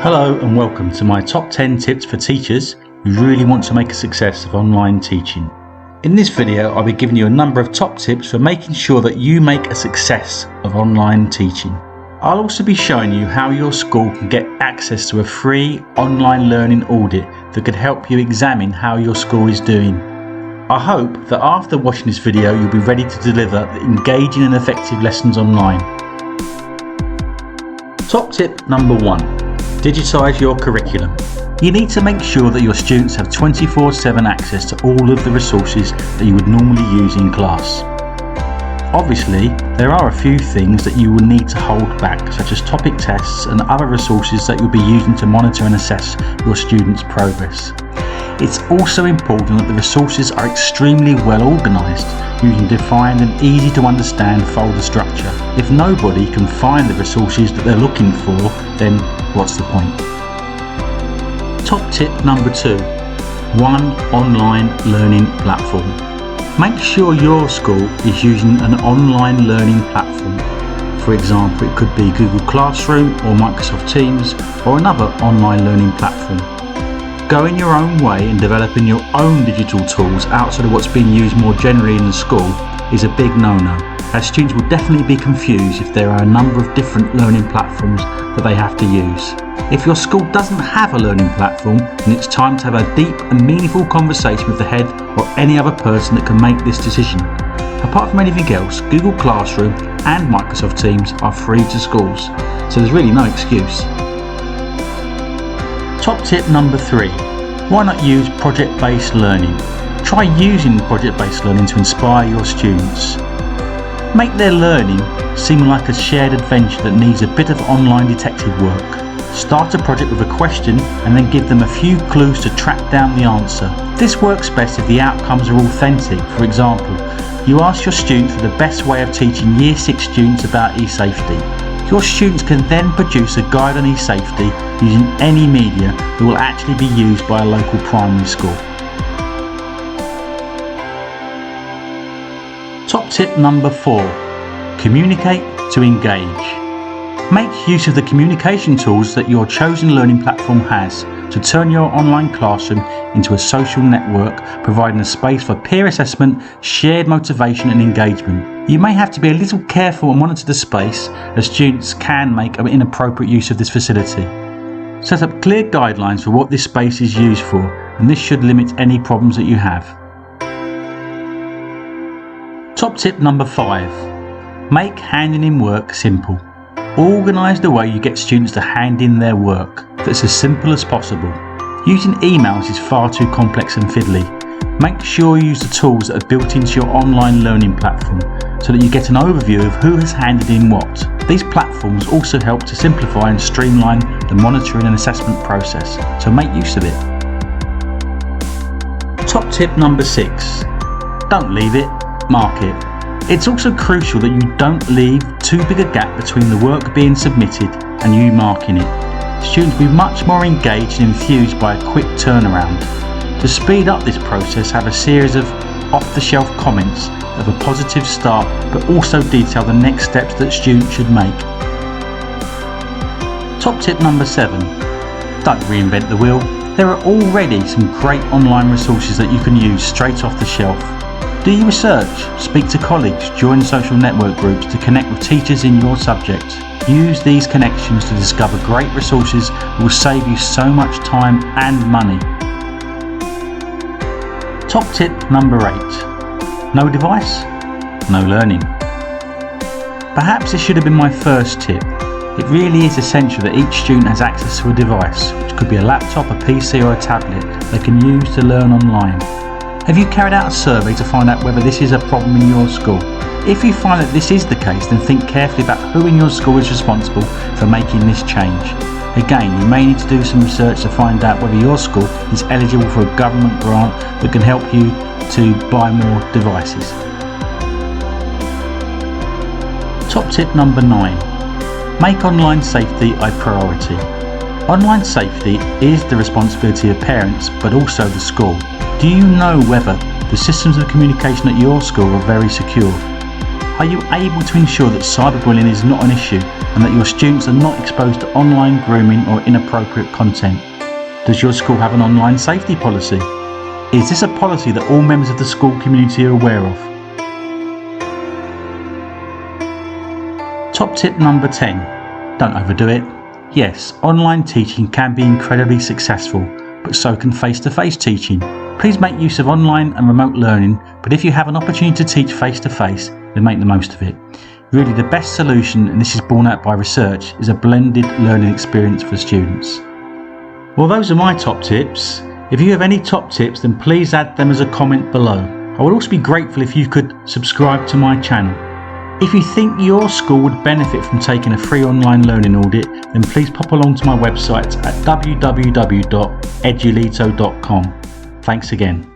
Hello and welcome to my top 10 tips for teachers who really want to make a success of online teaching. In this video I'll be giving you a number of top tips for making sure that you make a success of online teaching. I'll also be showing you how your school can get access to a free online learning audit that could help you examine how your school is doing. I hope that after watching this video you'll be ready to deliver engaging and effective lessons online. Top tip number 1. Digitise your curriculum. You need to make sure that your students have 24/7 access to all of the resources that you would normally use in class. Obviously, there are a few things that you will need to hold back, such as topic tests and other resources that you'll be using to monitor and assess your students' progress. It's also important that the resources are extremely well organised, using defined and easy to understand folder structure. If nobody can find the resources that they're looking for, then what's the point? Top tip number 2. One online learning platform. Make sure your school is using an online learning platform. For example, it could be Google Classroom or Microsoft Teams or another online learning platform. Going your own way and developing your own digital tools outside of what's being used more generally in the school is a big no-no, as students will definitely be confused if there are a number of different learning platforms that they have to use. If your school doesn't have a learning platform, then it's time to have a deep and meaningful conversation with the head or any other person that can make this decision. Apart from anything else, Google Classroom and Microsoft Teams are free to schools, so there's really no excuse. Top tip number 3. Why not use project-based learning? Try using project-based learning to inspire your students. Make their learning seem like a shared adventure that needs a bit of online detective work. Start a project with a question and then give them a few clues to track down the answer. This works best if the outcomes are authentic. For example, you ask your students for the best way of teaching Year 6 students about e-safety. Your students can then produce a guide on e-safety using any media that will actually be used by a local primary school. Top tip number 4. Communicate to engage. Make use of the communication tools that your chosen learning platform has to turn your online classroom into a social network, providing a space for peer assessment, shared motivation and engagement. You may have to be a little careful and monitor the space, as students can make an inappropriate use of this facility. Set up clear guidelines for what this space is used for, and this should limit any problems that you have. Top tip number 5. Make handing in work simple. Organise the way you get students to hand in their work that's as simple as possible. Using emails is far too complex and fiddly. Make sure you use the tools that are built into your online learning platform so that you get an overview of who has handed in what. These platforms also help to simplify and streamline the monitoring and assessment process, so make use of it. Top tip number 6. Don't leave it, mark it. It's also crucial that you don't leave too big a gap between the work being submitted and you marking it. Students will be much more engaged and enthused by a quick turnaround. To speed up this process, have a series of off-the-shelf comments of a positive start, but also detail the next steps that students should make. Top tip number 7. Don't reinvent the wheel. There are already some great online resources that you can use straight off the shelf. Do your research, speak to colleagues, join social network groups to connect with teachers in your subject. Use these connections to discover great resources that will save you so much time and money. Top tip number 8. No device, no learning. Perhaps this should have been my first tip. It really is essential that each student has access to a device, which could be a laptop, a PC or a tablet they can use to learn online. Have you carried out a survey to find out whether this is a problem in your school? If you find that this is the case, then think carefully about who in your school is responsible for making this change. Again, you may need to do some research to find out whether your school is eligible for a government grant that can help you to buy more devices. Top tip number 9. Make online safety a priority. Online safety is the responsibility of parents, but also the school. Do you know whether the systems of communication at your school are very secure? Are you able to ensure that cyberbullying is not an issue and that your students are not exposed to online grooming or inappropriate content? Does your school have an online safety policy? Is this a policy that all members of the school community are aware of? Top tip number 10. Don't overdo it. Yes, online teaching can be incredibly successful, but so can face-to-face teaching. Please make use of online and remote learning, but if you have an opportunity to teach face-to-face, then make the most of it. Really, the best solution, and this is borne out by research, is a blended learning experience for students. Well, those are my top tips. If you have any top tips, then please add them as a comment below. I would also be grateful if you could subscribe to my channel. If you think your school would benefit from taking a free online learning audit, then please pop along to my website at www.edulito.com. Thanks again.